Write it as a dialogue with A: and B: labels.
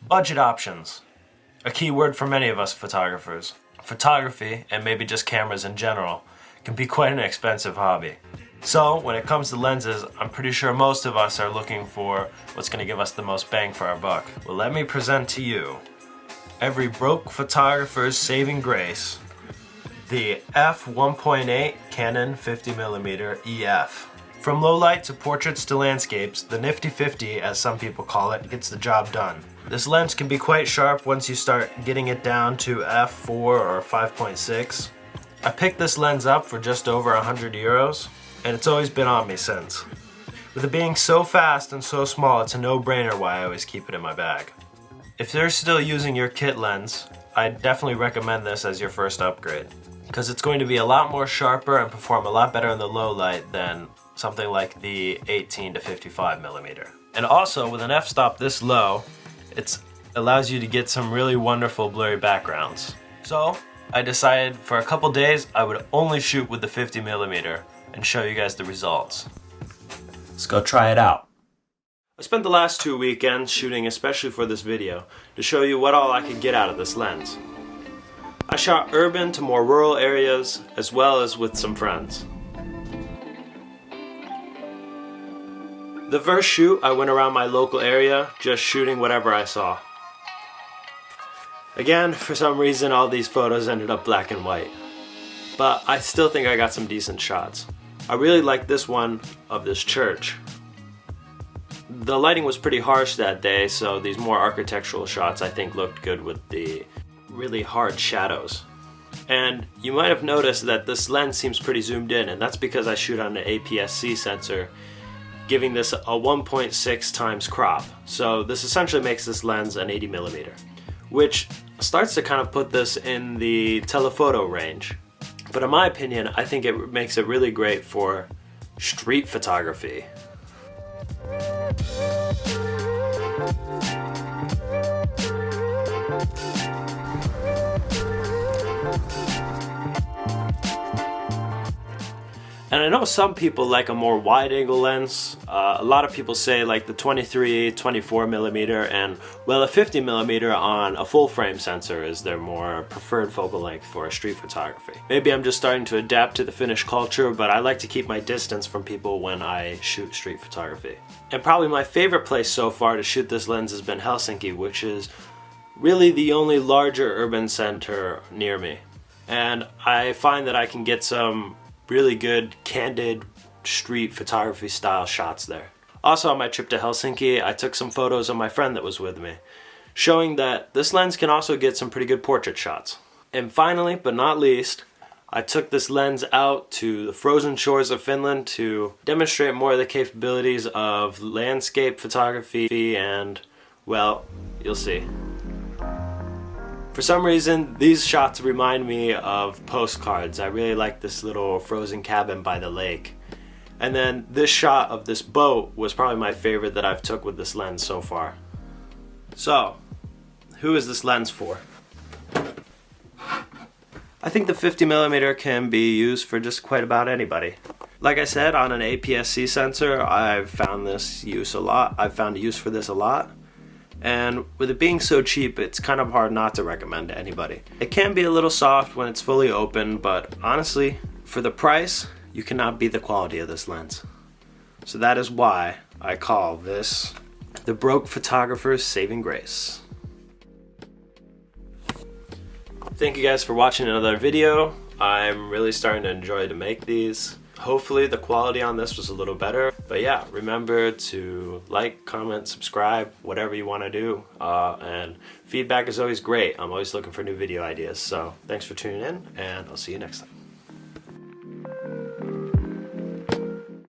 A: Budget options. A key word for many of us photographers. Photography, and maybe just cameras in general, can be quite an expensive hobby. So when it comes to lenses, I'm pretty sure most of us are looking for what's going to give us the most bang for our buck. Well, let me present to you every broke photographer's saving grace, the f1.8 Canon 50mm EF. From low light to portraits to landscapes, the nifty 50, as some people call it, gets the job done. This lens can be quite sharp once you start getting it down to f4 or 5.6. I picked this lens up for just over €100, and it's always been on me since. With it being so fast and so small, it's a no-brainer why I always keep it in my bag. If you're still using your kit lens, I'd definitely recommend this as your first upgrade, because it's going to be a lot more sharper and perform a lot better in the low light than something like the 18 to 55mm. And also, with an f-stop this low, it allows you to get some really wonderful blurry backgrounds. So I decided for a couple days I would only shoot with the 50mm and show you guys the results. Let's go try it out. I spent the last 2 weekends shooting especially for this video to show you what all I could get out of this lens. I shot urban to more rural areas as well as with some friends. The first shoot, I went around my local area, just shooting whatever I saw. Again, for some reason, all these photos ended up black and white. But I still think I got some decent shots. I really liked this one of this church. The lighting was pretty harsh that day, so these more architectural shots I think looked good with the really hard shadows. And you might have noticed that this lens seems pretty zoomed in, and that's because I shoot on an APS-C sensor, giving this a 1.6 times crop. So this essentially makes this lens an 80mm, which starts to kind of put this in the telephoto range. But in my opinion, I think it makes it really great for street photography. And I know some people like a more wide-angle lens. A lot of people say like the 23, 24mm, and well, a 50mm on a full-frame sensor is their more preferred focal length for street photography. Maybe I'm just starting to adapt to the Finnish culture, but I like to keep my distance from people when I shoot street photography. And probably my favorite place so far to shoot this lens has been Helsinki, which is really the only larger urban center near me. And I find that I can get some really good, candid street photography style shots there. Also on my trip to Helsinki, I took some photos of my friend that was with me, showing that this lens can also get some pretty good portrait shots. And finally, but not least, I took this lens out to the frozen shores of Finland to demonstrate more of the capabilities of landscape photography and, well, you'll see. For some reason, these shots remind me of postcards. I really like this little frozen cabin by the lake. And then this shot of this boat was probably my favorite that I've took with this lens so far. So, who is this lens for? I think the 50mm can be used for just quite about anybody. Like I said, on an APS-C sensor, I've found this use a lot. I've found a use for this a lot. And with it being so cheap, it's kind of hard not to recommend to anybody. It can be a little soft when it's fully open, but honestly, for the price, you cannot beat the quality of this lens. So that is why I call this the broke photographer's saving grace. Thank you guys for watching another video. I'm really starting to enjoy to make these. Hopefully the quality on this was a little better. But yeah, remember to like, comment, subscribe, whatever you want to do. And feedback is always great. I'm always looking for new video ideas. So thanks for tuning in, and I'll see you next time.